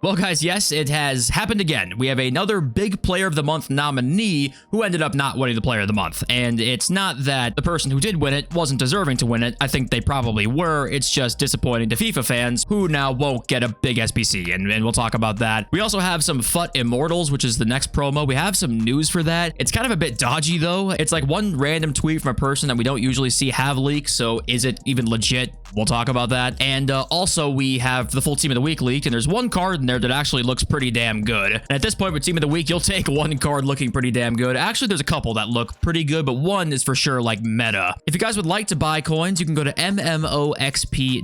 Well, guys, yes, it has happened again. We have another big player of the month nominee who ended up not winning the player of the month. And it's not that the person who did win it wasn't deserving to win it. I think they probably were. It's just disappointing to FIFA fans who now won't get a big SBC. And we'll talk about that. We also have some FUT Immortals, which is the next promo. We have some news for that. It's kind of a bit dodgy, though. It's like one random tweet from a person that we don't usually see have leaks. So is it even legit? We'll talk about that. And also, we have the full Team of the Week leaked, and there's one card in there that actually looks pretty damn good. And at this point with Team of the Week, you'll take one card looking pretty damn good. Actually, there's a couple that look pretty good, but one is for sure like meta. If you guys would like to buy coins, you can go to mmoxp.com.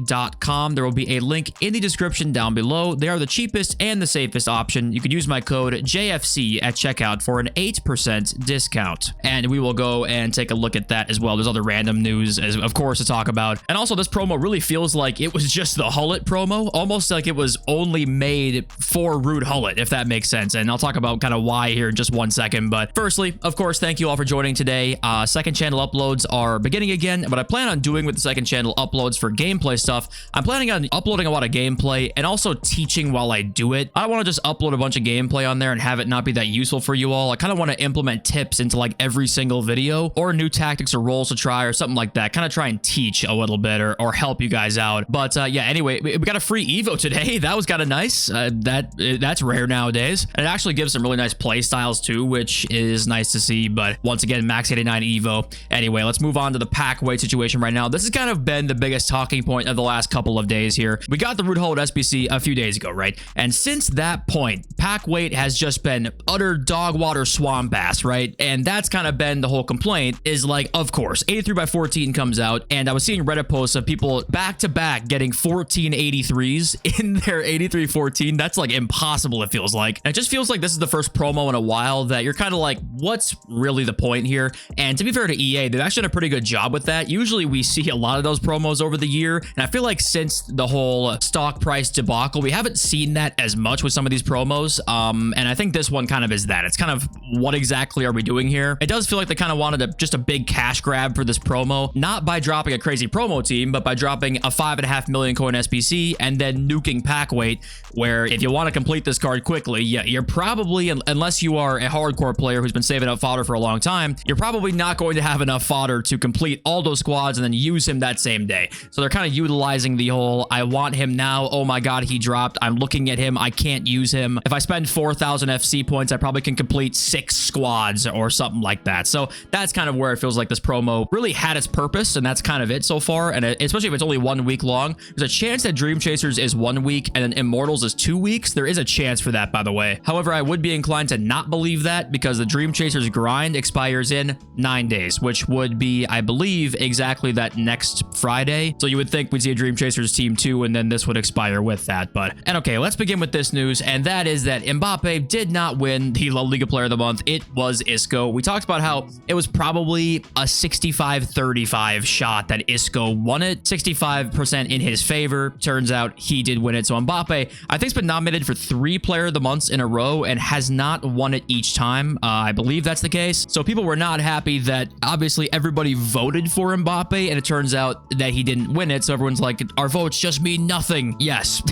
There will be a link in the description down below. They are the cheapest and the safest option. You can use my code JFC at checkout for an 8% discount. And we will go and take a look at that as well. There's other random news, of course, to talk about. And also, this promo really feels like it was just the Gullit promo, almost like it was only made for Rude Gullit, if that makes sense. And I'll talk about kind of why here in just 1 second. But firstly, of course, thank you all for joining today. Second channel uploads are beginning again. What I plan on doing with the second channel uploads for gameplay stuff, I'm planning on uploading a lot of gameplay and also teaching while I do it. I don't want to just upload a bunch of gameplay on there and have it not be that useful for you all. I kind of want to implement tips into like every single video, or new tactics or roles to try or something like that. Kind of try and teach a little bit or help you guys out. But yeah, anyway, we got a free Evo today. That was kind of nice. That's rare nowadays. And it actually gives some really nice play styles too, which is nice to see. But once again, max 89 Evo. Anyway, let's move on to the pack weight situation right now. This has kind of been the biggest talking point of the last couple of days here. We got the Rude Gullit SBC a few days ago, right? And since that point, pack weight has just been utter dog water swamp ass, right? And that's kind of been the whole complaint, is like, of course, 83/14 comes out, and I was seeing Reddit posts of people back to back getting 14 83s in their 83/14. That's like impossible, it feels like. And it just feels like this is the first promo in a while that you're kind of like, what's really the point here? And to be fair to EA, they've actually done a pretty good job with that. Usually we see a lot of those promos over the year, and I feel like since the whole stock price debacle, we haven't seen that as much with some of these promos. And I think this one kind of is that. It's kind of, what exactly are we doing here? It does feel like they kind of wanted just a big cash grab for this promo, not by dropping a crazy promo team, but by dropping a 5.5 million coin SBC and then nuking pack weight, where if you want to complete this card quickly, yeah, you're probably, unless you are a hardcore player who's been saving up fodder for a long time, you're probably not going to have enough fodder to complete all those squads and then use him that same day. So they're kind of utilizing the whole, I want him now, oh my god, he dropped, I'm looking at him, I can't use him. If I spend 4,000 FC points, I probably can complete 6 squads or something like that. So that's kind of where it feels like this promo really had its purpose, and that's kind of it so far. And especially if it's only 1 week long, there's a chance that Dream Chasers is 1 week and then Immortals is 2 weeks. There is a chance for that, by the way. However, I would be inclined to not believe that, because the Dream Chasers grind expires in 9 days, which would be, I believe, exactly that next Friday. So you would think we'd see a Dream Chasers Team 2, and then this would expire with that. And okay, let's begin with this news, and that is that Mbappe did not win the La Liga Player of the Month. It was Isco. We talked about how it was probably a 65-35 shot that Isco won it. 65% in his favor. Turns out he did win it. So Mbappe, I think, has been nominated for 3 Player of the Months in a row and has not won it each time. I believe that's the case. So people were not happy that obviously everybody voted for Mbappe, and it turns out that he didn't win it. So everyone's like, our votes just mean nothing. Yes,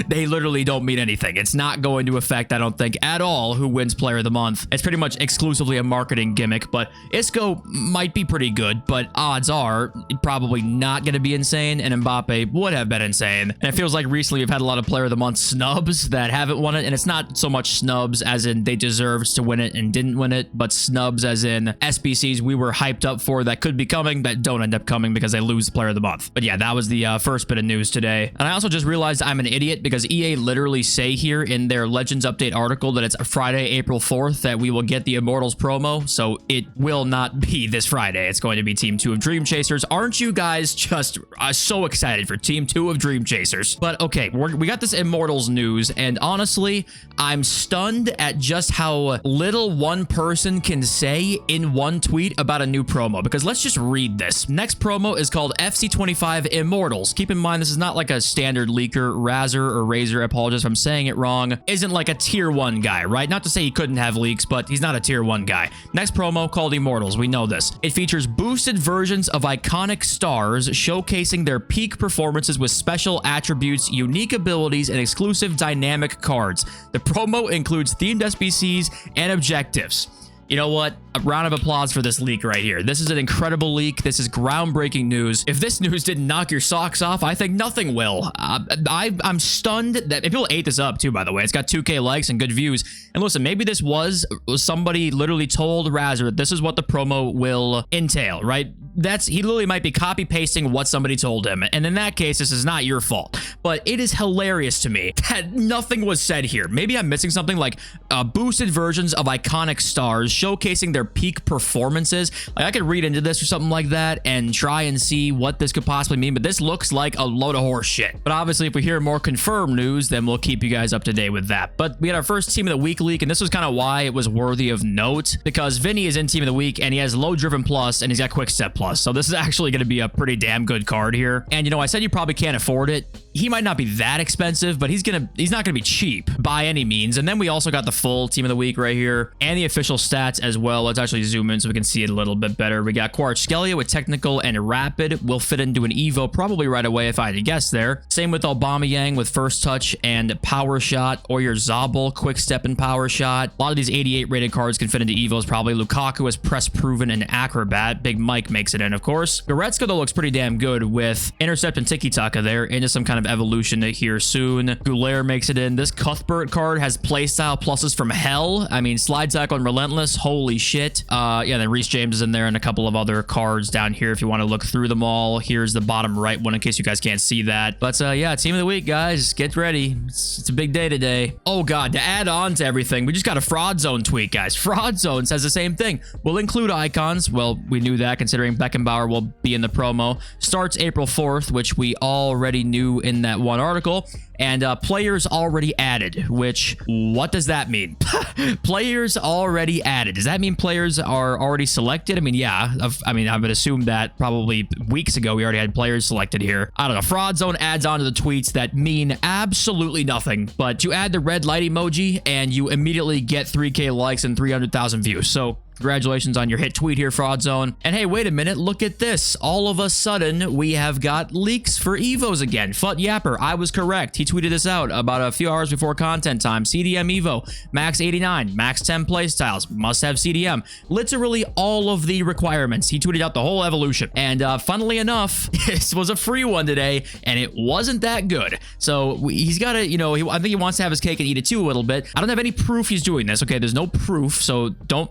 they literally don't mean anything. It's not going to affect, I don't think, at all who wins Player of the Month. It's pretty much exclusively a marketing gimmick. But Isco might be pretty good, but odds are probably not going to be insane, and Mbappe would have been insane. And it feels like recently we've had a lot of Player of the Month snubs that haven't won it, and it's not so much snubs as in they deserved to win it and didn't win it, but snubs as in SBCs we were hyped up for that could be coming that don't end up coming because they lose the Player of the Month. But yeah, that was the first bit of news today. And I also just realized I'm an idiot, because EA literally say here in their Legends Update article that it's Friday, April 4th that we will get the Immortals promo. So it will not be this Friday. It's going to be Team 2 of Dream Chasers. Aren't you guys just so excited for Team 2 of Dream Chasers? But okay, we got this Immortals news, and honestly, I'm stunned at just how little one person can say in one tweet about a new promo, because let's just read this. Next promo is called FC25 Immortals. Keep in mind, this is not like a standard leaker, Razor or Razor, I apologize if I'm saying it wrong, isn't like a tier 1 guy, right? Not to say he couldn't have leaks, but he's not a tier 1 guy. Next promo called Immortals. We know this. It features boosted versions of iconic stars showcasing their peak performances with special attributes, unique abilities, and exclusive dynamic cards. The promo includes themed SBCs and objectives. You know what? A round of applause for this leak right here. This is an incredible leak. This is groundbreaking news. If this news didn't knock your socks off, I think nothing will. I'm stunned that people ate this up too, by the way. It's got 2K likes and good views. And listen, maybe this was somebody literally told Razor that this is what the promo will entail, right? He literally might be copy pasting what somebody told him. And in that case, this is not your fault. But it is hilarious to me that nothing was said here. Maybe I'm missing something like boosted versions of iconic stars showcasing their peak performances. Like, I could read into this or something like that and try and see what this could possibly mean, but this looks like a load of horse shit. But obviously, if we hear more confirmed news, then we'll keep you guys up to date with that. But we had our first Team of the Week leak, and this was kind of why it was worthy of note, because Vinny is in Team of the Week, and he has low driven plus, and he's got quick step plus. So this is actually going to be a pretty damn good card here. And, you know, I said you probably can't afford it. He might not be that expensive, but he's not gonna be cheap by any means. And then we also got the full Team of the Week right here and the official stats as well. Let's actually zoom in so we can see it a little bit better. We got Kvaratskhelia with technical and rapid. Will fit into an Evo probably right away if I had to guess there. Same with Aubameyang with first touch and power shot, or your Zabel quick step and power shot. A lot of these 88 rated cards can fit into Evos probably. Lukaku is press proven and acrobat. Big Mike makes it in, of course. Goretzka though looks pretty damn good with intercept and tiki-taka there into some kind of evolution here soon. Gullit makes it in. This Cuthbert card has playstyle pluses from hell. I mean, slide tackle and relentless. Holy shit. Yeah, then Reece James is in there and a couple of other cards down here if you want to look through them all. Here's the bottom right one in case you guys can't see that. But yeah, Team of the Week, guys. Get ready. It's a big day today. Oh god, to add on to everything, we just got a Fraud Zone tweet, guys. Fraud Zone says the same thing. We'll include icons. Well, we knew that considering Beckenbauer will be in the promo. Starts April 4th, which we already knew in that one article. And players already added, which, what does that mean? Players already added. Does that mean players are already selected? I mean, yeah. I would assume that probably weeks ago we already had players selected here. I don't know. Fraud Zone adds on to the tweets that mean absolutely nothing. But you add the red light emoji and you immediately get 3K likes and 300,000 views. So congratulations on your hit tweet here, Fraud Zone. And hey, wait a minute. Look at this. All of a sudden, we have got leaks for Evos again. Fut Yapper, I was correct. He tweeted this out about a few hours before content time. CDM Evo, max 89, max 10 playstyles, must have CDM. Literally all of the requirements. He tweeted out the whole evolution. And funnily enough, this was a free one today, and it wasn't that good. So he's got to, you know, I think he wants to have his cake and eat it too a little bit. I don't have any proof he's doing this. Okay, there's no proof, so don't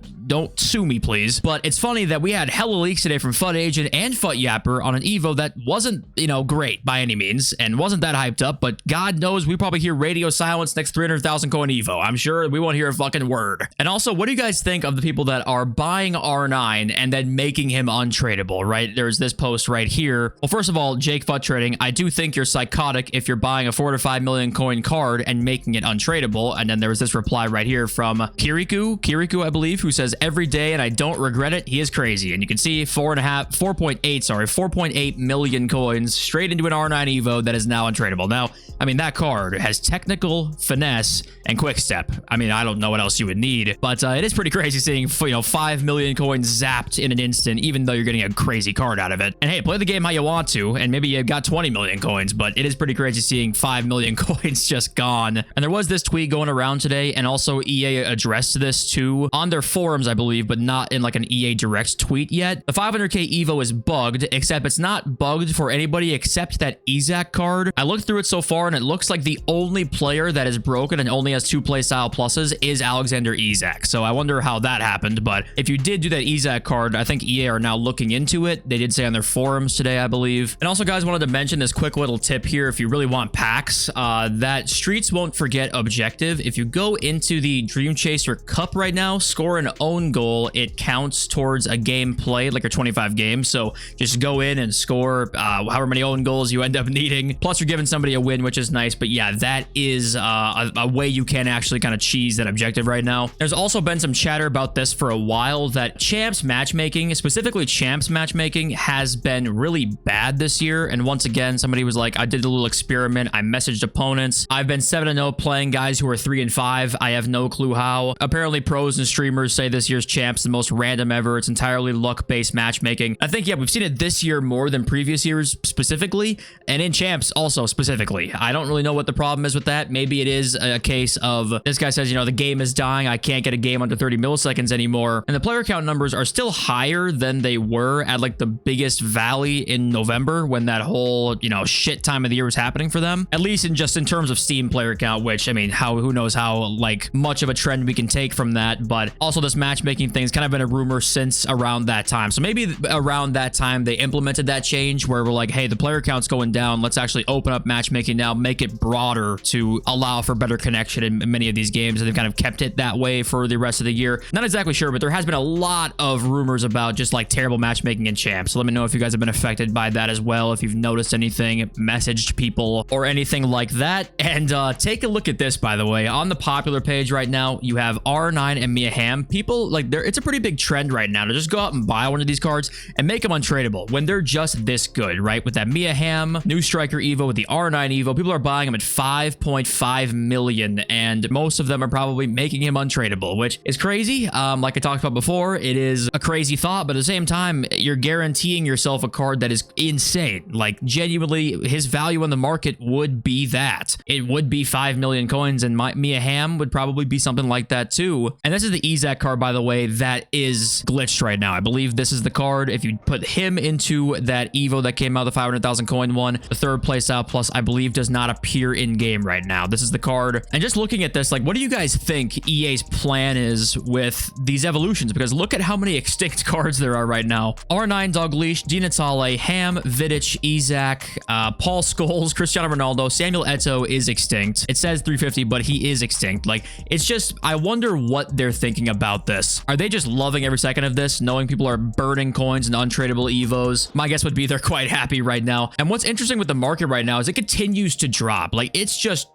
sue me, please. But it's funny that we had hella leaks today from Fut Agent and Fut Yapper on an Evo that wasn't, you know, great by any means and wasn't that hyped up, but God knows we probably hear radio silence next 300,000 coin Evo. I'm sure we won't hear a fucking word. And also, what do you guys think of the people that are buying R9 and then making him untradeable, right? There's this post right here. Well, first of all, Jake Fut Trading, I do think you're psychotic if you're buying a 4 to 5 million coin card and making it untradeable. And then there was this reply right here from Kirikou, I believe, who says, every day and I don't regret it. He is crazy. And you can see 4.8 million coins straight into an R9 Evo that is now untradeable. Now, I mean, that card has technical, finesse, and quick step. I mean, I don't know what else you would need, but it is pretty crazy seeing, 5 million coins zapped in an instant, even though you're getting a crazy card out of it. And hey, play the game how you want to, and maybe you got 20 million coins, but it is pretty crazy seeing 5 million coins just gone. And there was this tweet going around today, and also EA addressed this too on their forums, I believe, but not in like an EA direct tweet yet. The 500k Evo is bugged, except it's not bugged for anybody except that Isak card. I looked through it so far, and it looks like the only player that is broken and only has 2 playstyle pluses is Alexander Isak. So I wonder how that happened, but if you did do that Isak card, I think EA are now looking into it. They did say on their forums today, I believe. And also, guys, wanted to mention this quick little tip here. If you really want packs, that Streets Won't Forget objective, if you go into the Dream Chaser Cup right now, score an own goal, it counts towards a game played, like your 25 games. So just go in and score however many own goals you end up needing. Plus, you're giving somebody a win, which is nice. But yeah, that is a way you can actually kind of cheese that objective right now. There's also been some chatter about this for a while, that Champs Matchmaking, specifically Champs Matchmaking, has been really bad this year. And once again, somebody was like, I did a little experiment. I messaged opponents. I've been 7-0 playing guys who are 3-5. I have no clue how. Apparently, pros and streamers say this year's Champs the most random ever. It's entirely luck-based matchmaking. I think, yeah, we've seen it this year more than previous years specifically, and in Champs also specifically. I don't really know what the problem is with that. Maybe it is a case of this guy says, you know, the game is dying. I can't get a game under 30 milliseconds anymore. And the player count numbers are still higher than they were at like the biggest valley in November when that whole, you know, shit time of the year was happening for them. At least in terms of Steam player count, which, I mean, who knows how like much of a trend we can take from that. But also this matchmaking thing has kind of been a rumor since around that time. So maybe around that time they implemented that change where we're like, hey, the player count's going down. Let's actually open up matchmaking now, make it broader to allow for better connection in many of these games. And they've kind of kept it that way for the rest of the year. Not exactly sure, but there has been a lot of rumors about just like terrible matchmaking in Champs. So let me know if you guys have been affected by that as well. If you've noticed anything, messaged people or anything like that. And take a look at this, by the way. On the popular page right now, you have R9 and Mia Hamm. People like it's a pretty big trend right now to just go out and buy one of these cards and make them untradeable when they're just this good, right? With that Mia Hamm new striker Evo, with the R9 Evo, people are buying them at 5.5 million, and most of them are probably making him untradeable, which is crazy. Like I talked about before, it is a crazy thought, but at the same time, you're guaranteeing yourself a card that is insane. Like genuinely, his value on the market would be that. It would be 5 million coins, and Mia Hamm would probably be something like that too. And this is the eafc card, by the way, that is glitched right now. I believe this is the card. If you put him into that Evo that came out, the 500,000 coin one, the third playstyle plus, I believe, does not appear in game right now. This is the card. And just looking at this, like, what do you guys think EA's plan is with these evolutions? Because look at how many extinct cards there are right now. R9 Dalglish, Di Natale, Hamm, Vidic, Isak, Paul Scholes, Cristiano Ronaldo, Samuel Eto'o is extinct. It says 350, but he is extinct. Like, it's just, I wonder what they're thinking about this. Are they just loving every second of this, knowing people are burning coins and untradeable Evos? My guess would be they're quite happy right now. And what's interesting with the market right now is it continues to drop. Like, it's just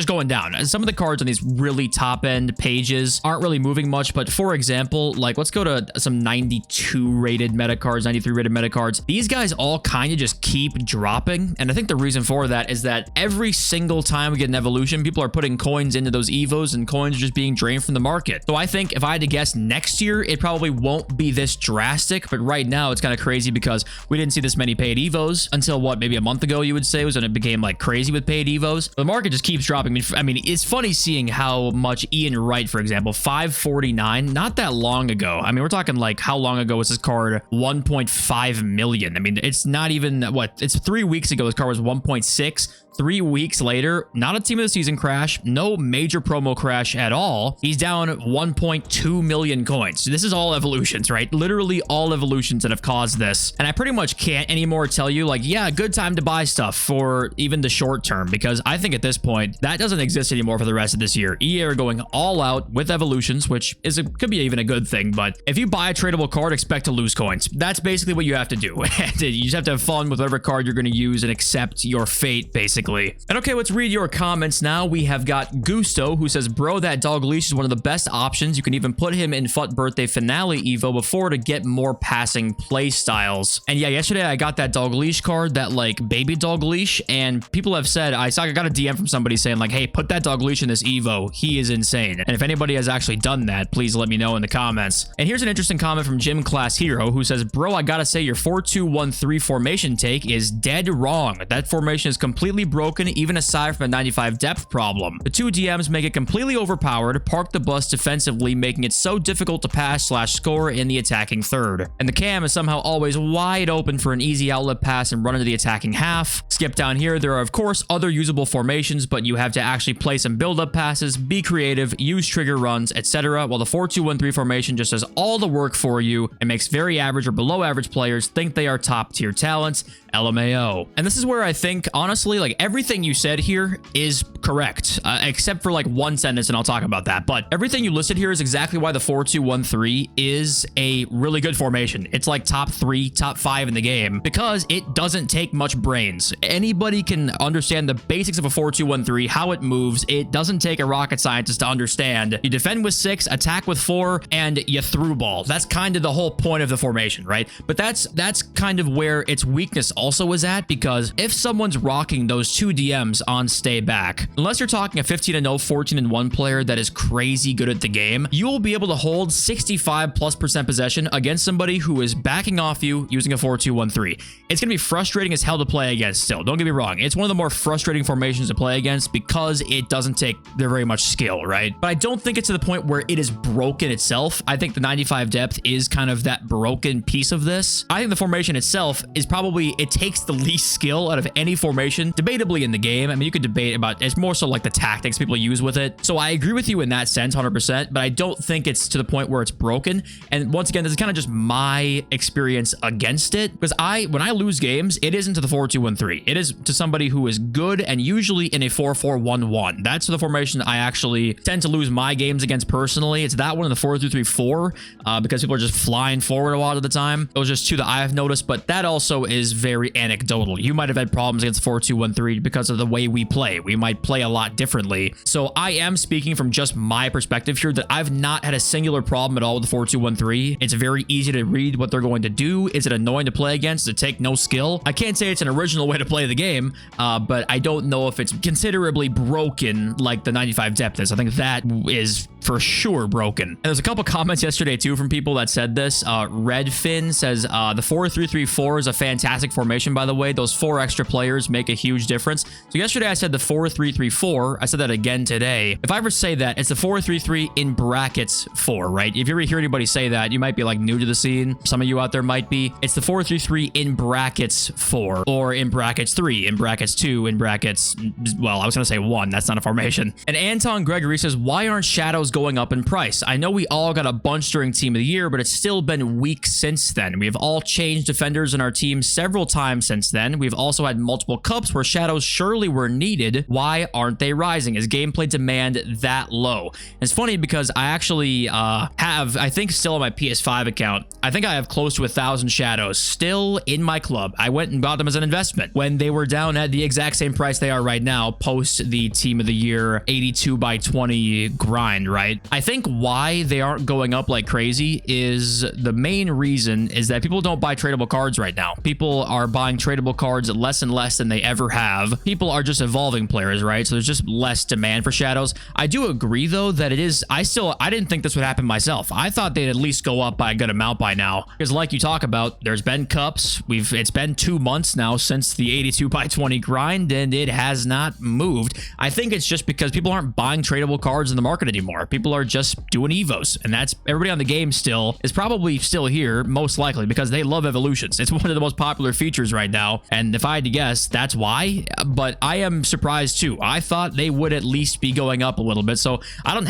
going down. Some of the cards on these really top end pages aren't really moving much, but for example, like let's go to some 92 rated meta cards, 93 rated meta cards. These guys all kind of just keep dropping, and I think the reason for that is that every single time we get an evolution, people are putting coins into those Evos and coins are just being drained from the market. So I think if I had to guess, next year it probably won't be this drastic, but right now it's kind of crazy because we didn't see this many paid Evos until what, maybe a month ago, you would say, was when it became like crazy with paid Evos. The market just keeps dropping. I mean, it's funny seeing how much Ian Wright, for example, 549, not that long ago. I mean, we're talking like, how long ago was this card? 1.5 million. I mean, it's not even what, it's 3 weeks ago. This card was 1.6. 3 weeks later, not a team of the season crash, no major promo crash at all. He's down 1.2 million coins. So this is all evolutions, right? Literally all evolutions that have caused this. And I pretty much can't anymore tell you like, yeah, good time to buy stuff for even the short term, because I think at this point that doesn't exist anymore for the rest of this year. EA are going all out with evolutions, which is could be even a good thing. But if you buy a tradable card, expect to lose coins. That's basically what you have to do. You just have to have fun with whatever card you're going to use and accept your fate, basically. And okay, let's read your comments now. We have got Gusto, who says, bro, that Dalglish is one of the best options. You can even put him in FUT Birthday Finale Evo before to get more passing play styles. And yeah, yesterday I got that Dalglish card, that like baby Dalglish, and people have said, I got a DM from somebody saying like, hey, put that Dalglish in this Evo. He is insane. And if anybody has actually done that, please let me know in the comments. And here's an interesting comment from Gym Class Hero, who says, bro, I gotta say your 4-2-1-3 formation take is dead wrong. That formation is completely broken, even aside from a 95 depth problem. The two DMs make it completely overpowered, park the bus defensively, making it so difficult to pass/score in the attacking third. And the cam is somehow always wide open for an easy outlet pass and run into the attacking half. Skip down here. There are, of course, other usable formations, but you have to actually play some build-up passes, be creative, use trigger runs, etc. While the 4-2-1-3 formation just does all the work for you and makes very average or below average players think they are top-tier talents. LMAO. And this is where I think, honestly, like everything you said here is correct, except for like one sentence, and I'll talk about that. But everything you listed here is exactly why the 4-2-1-3 is a really good formation. It's like top 3, top 5 in the game because it doesn't take much brains. Anybody can understand the basics of a 4-2-1-3, how it moves. It doesn't take a rocket scientist to understand. You defend with 6, attack with 4, and you through ball. That's kind of the whole point of the formation, right? But that's kind of where its weakness also is at, because if someone's rocking those 2 DMs on stay back, unless you're talking a 15-0, 14-1 player that is crazy good at the game, you will be able to hold 65+% possession against somebody who is backing off you using a 4-2-1-3. It's going to be frustrating as hell to play against still. Don't get me wrong. It's one of the more frustrating formations to play against because it doesn't take very much skill, right? But I don't think it's to the point where it is broken itself. I think the 95 depth is kind of that broken piece of this. I think the formation itself is probably, it takes the least skill out of any formation, debatably in the game. I mean, you could debate about, it's more so like the tactics people use with it. So I agree with you in that sense, 100%, but I don't think it's to the point where it's broken. And once again, this is kind of just my experience against it, because when I lose games, it isn't to the 4-2-1-3. It is to somebody who is good and usually in a 4-4-1-1. That's the formation I actually tend to lose my games against personally. It's that one in the 4-3-3-4 because people are just flying forward a lot of the time. Those are just two that I have noticed, but that also is very anecdotal. You might have had problems against 4-2-1-3 because of the way we play. We might play a lot differently. So I am speaking from just my perspective here that I've not had a singular problem at all with the 4-2-1-3. It's very easy to read what they're going to do. Is it annoying to play against? Does it take no skill? I can't say it's an original way to play the game, but I don't know if it's considerably broken like the 95 depth is. I think that is for sure broken. And there's a couple comments yesterday too from people that said this. Redfin says the 4-3-3-4 is a fantastic formation, by the way. Those 4 extra players make a huge difference. So yesterday I said the 4-3-3-4. I said that again today. If I ever say that, it's the 4-3-3 in brackets 4, right? If you ever hear anybody say that, you might be like new to the scene. Some of you out there might be. It's the 4-3-3 in brackets 4, or in brackets 3, in brackets 2, in brackets, well, I was going to say 1. That's not a formation. And Anton Gregory says, why aren't shadows going up in price? I know we all got a bunch during Team of the Year, but it's still been weak since then. We have all changed defenders in our team several times since then. We've also had multiple cups where shadows surely were needed. Why aren't they rising? Is gameplay demand that low? And it's funny because I actually have, I think still on my PS5 account, I think I have close to 1,000 shadows still in my club. I went and bought them as an investment when they were down at the exact same price they are right now post the Team of the Year 82 by 20 grind, right? I think why they aren't going up like crazy is the main reason is that people don't buy tradable cards right now. People are buying tradable cards less and less than they ever have. People are just evolving players, right? So there's just less demand for shadows. I do agree though that it is, I didn't think this would happen myself. I thought they'd at least go up by a good amount by now, because like you talk about, there's been cups. It's been 2 months now since the 82 by 20 grind, and it has not moved. I think it's just because people aren't buying tradable cards in the market anymore. People are just doing evos, and that's everybody on the game still is probably still here, most likely because they love evolutions. It's one of the most popular features right now, and if I had to guess, that's why. But I am surprised too. I thought they would at least be going up a little bit, so I don't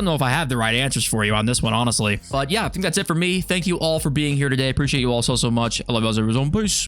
know if I have the right answers for you on this one, honestly. But yeah, I think that's it for me. Thank you all for being here today. Appreciate you all so much. I love you all. Peace.